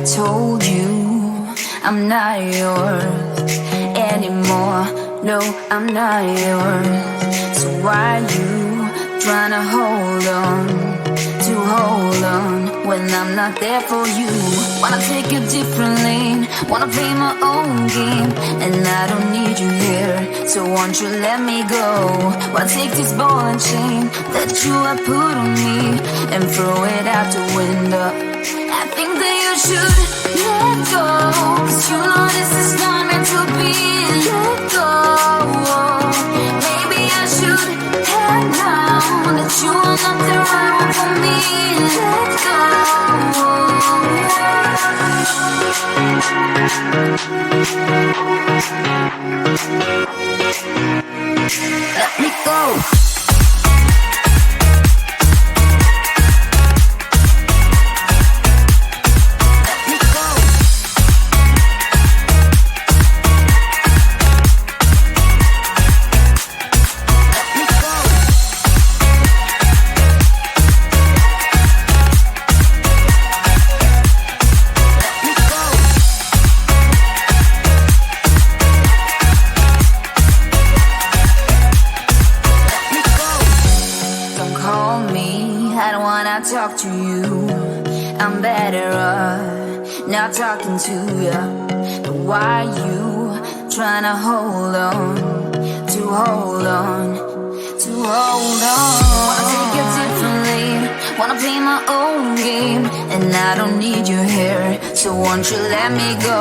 told you I'm not yours anymore. No, I'm not yours. So why you tryna hold on when I'm not there for you? Wanna take a different lane, wanna play my own game, and I don't need you here, so won't you let me go? Wanna take this ball and chain that you have put on me and throw it out the window. I think that you should let go, 'cause you know this is not meant to be. Let go. Maybe I should have known that you are not the right one for me. Let go. Let me go. Talk to you, I'm better off not talking to you. But why you tryna hold on? Wanna take a different lane, wanna play my own game, and I don't need you here, so won't you let me go?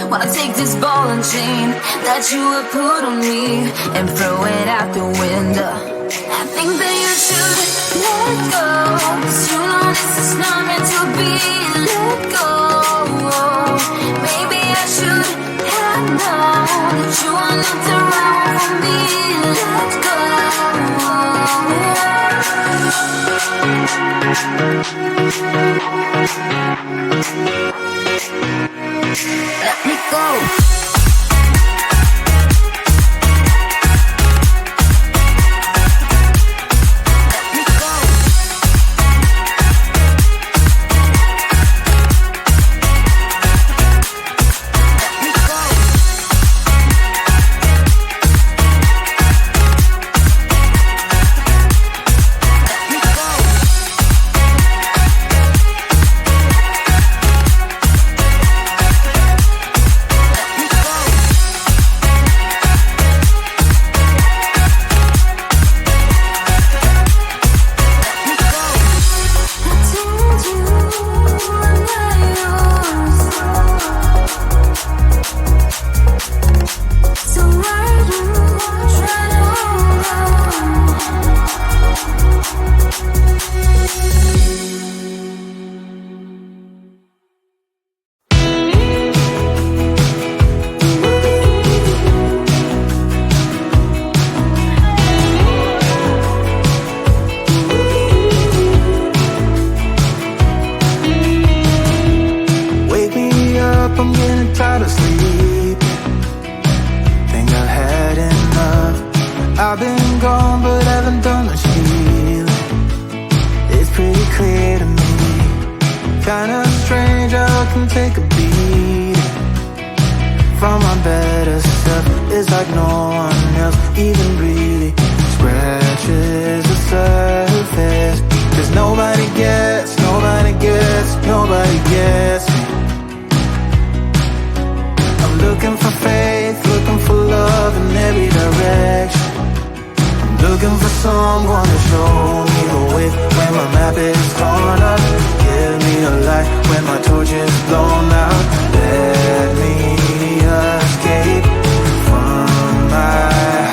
Wanna take this ball and chain that you have put on me and throw it out the window. I think that you should let go, 'cause you know this is not meant to be. Let go. Maybe I should have known that you are not the right one for me. Let go. Let me go. I've been gone but haven't done much healing. It's pretty clear to me, kinda strange how I can take a beat from my better self. It's like no one else even really scratches the surface. 'Cause nobody gets me. I'm looking for faith, looking for love in every direction. Looking for someone to show me the way when my map is torn up. Give me a light when my torch is blown out. Let me escape from my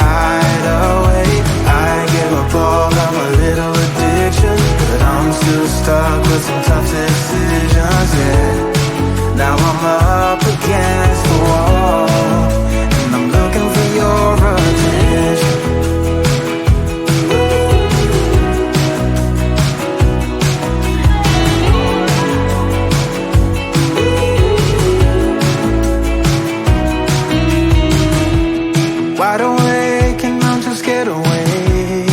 hideaway. I give up all of my little addictions, but I'm still stuck with some tough decisions, yeah. Now I'm up against the wall, and I'm looking for your attention. Wide awake and I'm just scared away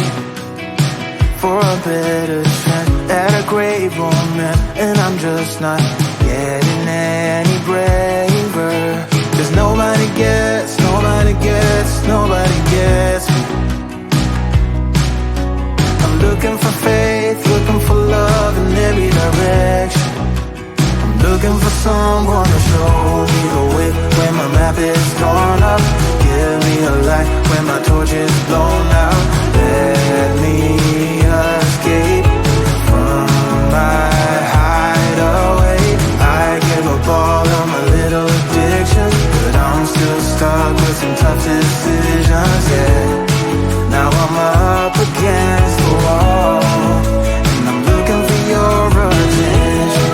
for a better chance at a great romance, and I'm just not getting nobody gets, nobody gets, nobody gets me. I'm looking for faith, looking for love in every direction. I'm looking for someone to show me the way when my map is torn up. Give me a light when my torch is blown out. Let me escape from my hideaway. I give up all of my little addictions, but I'm still stuck with some tough decisions, yeah. Now I'm up against the wall, and I'm looking for your attention.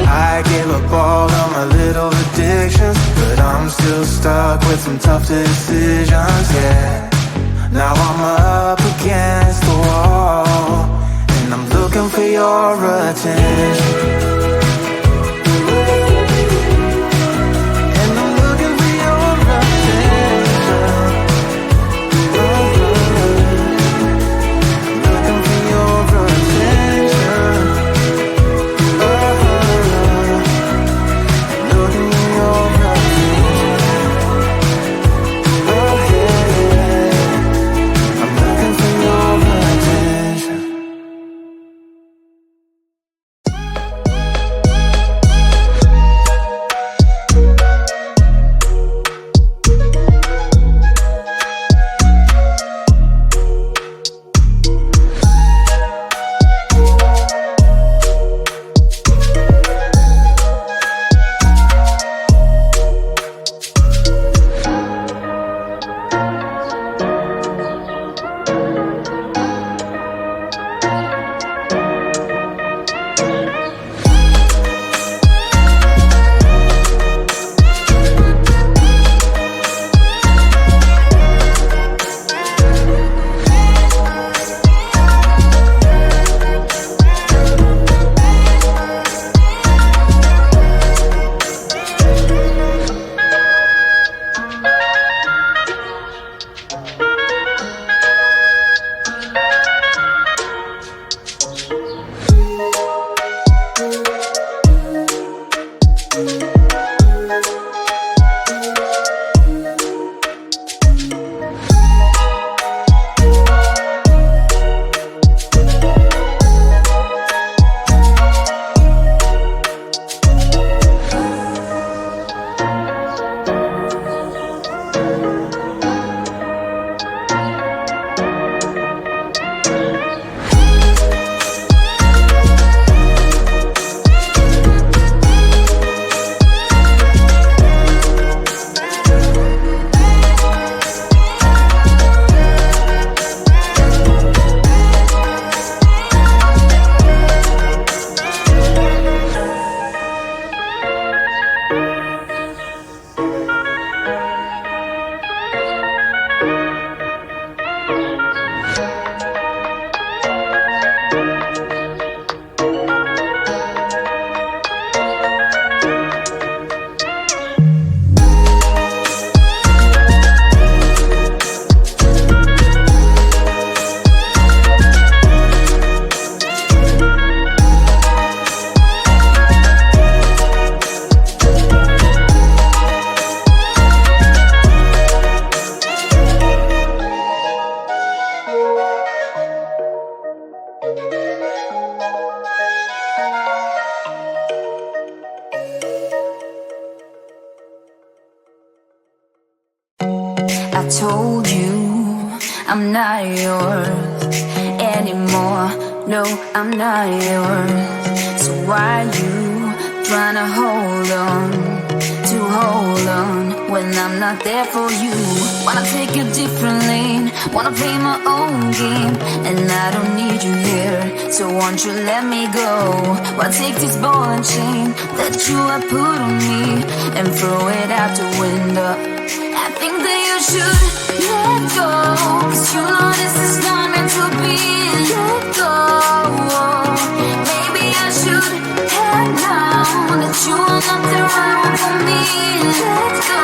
I gave up all of my little addictions, but I'm still stuck with some tough decisions, yeah. Now I'm up against the wall, and I'm looking for your attention. And I'm looking for your attention. I'm looking for your attention. Looking for your attention. Oh yeah, I'm looking for your attention. I told you I'm not yours anymore. No, I'm not yours. So why you trying to hold on when I'm not there for you? Wanna take a different lane, wanna play my own game, and I don't need you here, so won't you let me go? Wanna take this ball and chain that you have put on me and throw it out the window. I think that you should let go, 'cause you know this is not meant to be. Let go. Maybe I should have known that you are not the right one for me. Let go.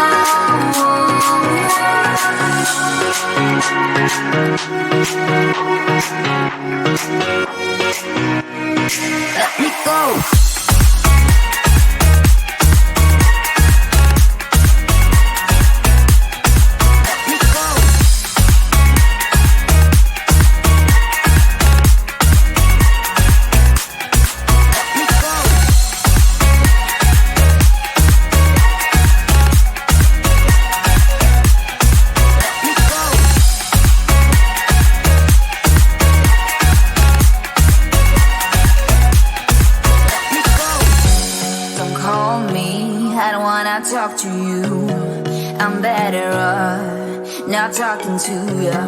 I'm better off not talking to you.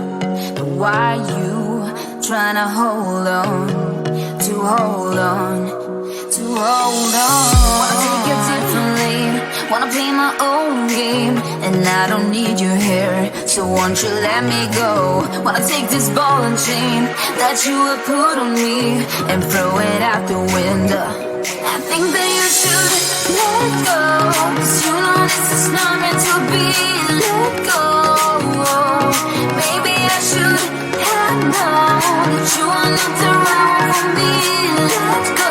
But why are you trying to hold on, to hold on, to hold on? Wanna take it differently, wanna play my own game, and I don't need your hair, so won't you let me go? Wanna take this ball and chain that you have put on me and throw it out the window. I think that you should let go, 'cause you know this is not meant to be. Let go. Maybe I should have known that you are not the right for me. Let go.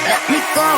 Let me go.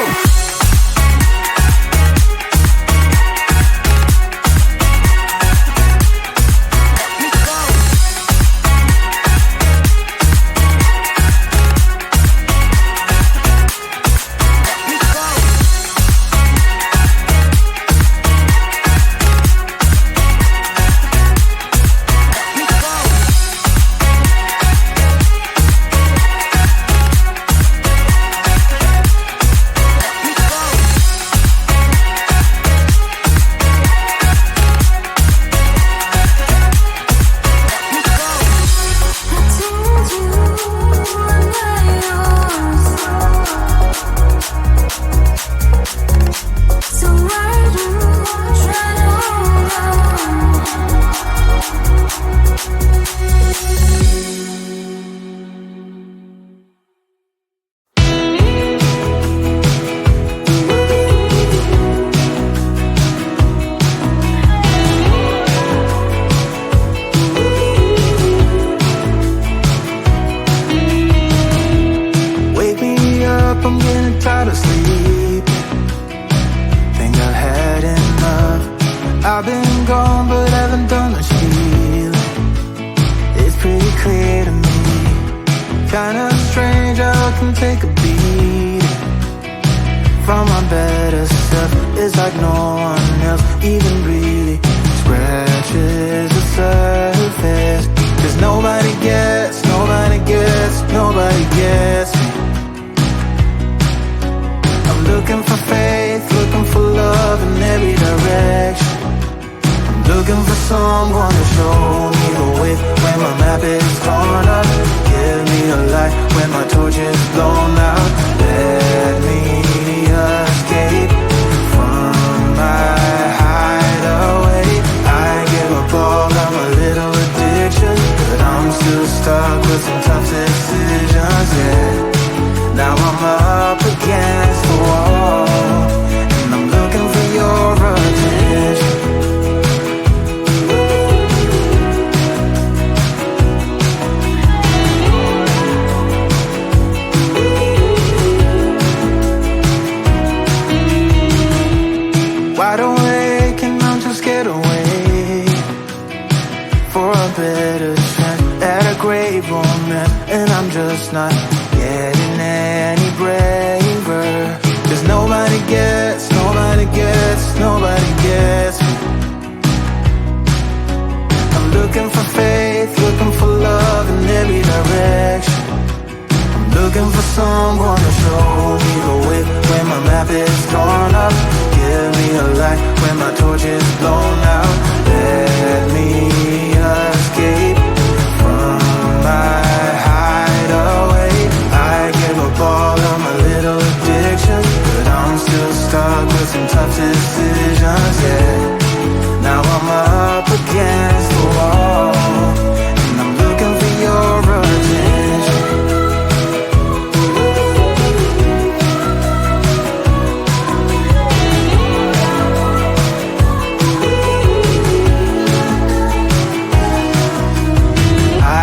I'm getting tired of sleeping. Think I've had enough. I've been gone but haven't done much healing. It's pretty clear to me, kinda strange how I can take a beating from my better self. It's like no one else even really scratches the surface. 'Cause nobody gets, nobody gets, nobody gets me. Looking for faith, looking for love in every direction. I'm looking for someone to show me the way when my map is torn up. Give me a light when my torch is blown out. Let me escape from my hideaway. I give up all of my little addictions, but I'm still stuck with some tough decisions, yeah. Now I'm up against the wall, and I'm looking for your attention. Wide awake and I'm just scared away for a better chance at a great romance, and I'm just not getting any braver. 'Cause nobody gets, nobody gets, nobody gets me. I'm looking for faith, looking for love in every direction. I'm looking for someone to show me the way when my map is torn up. Give me a light when my torch is blown out. Let me escape from my hideaway. I give up all of my little addictions, but I'm still stuck with some tough decisions, yeah. Now I'm up against the wall, and I'm looking for your attention.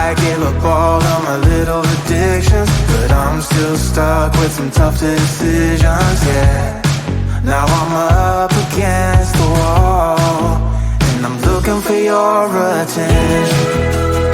I give up all of my little addictions, but I'm still stuck with some tough decisions, yeah. Now I'm up against the wall, and I'm looking for your attention.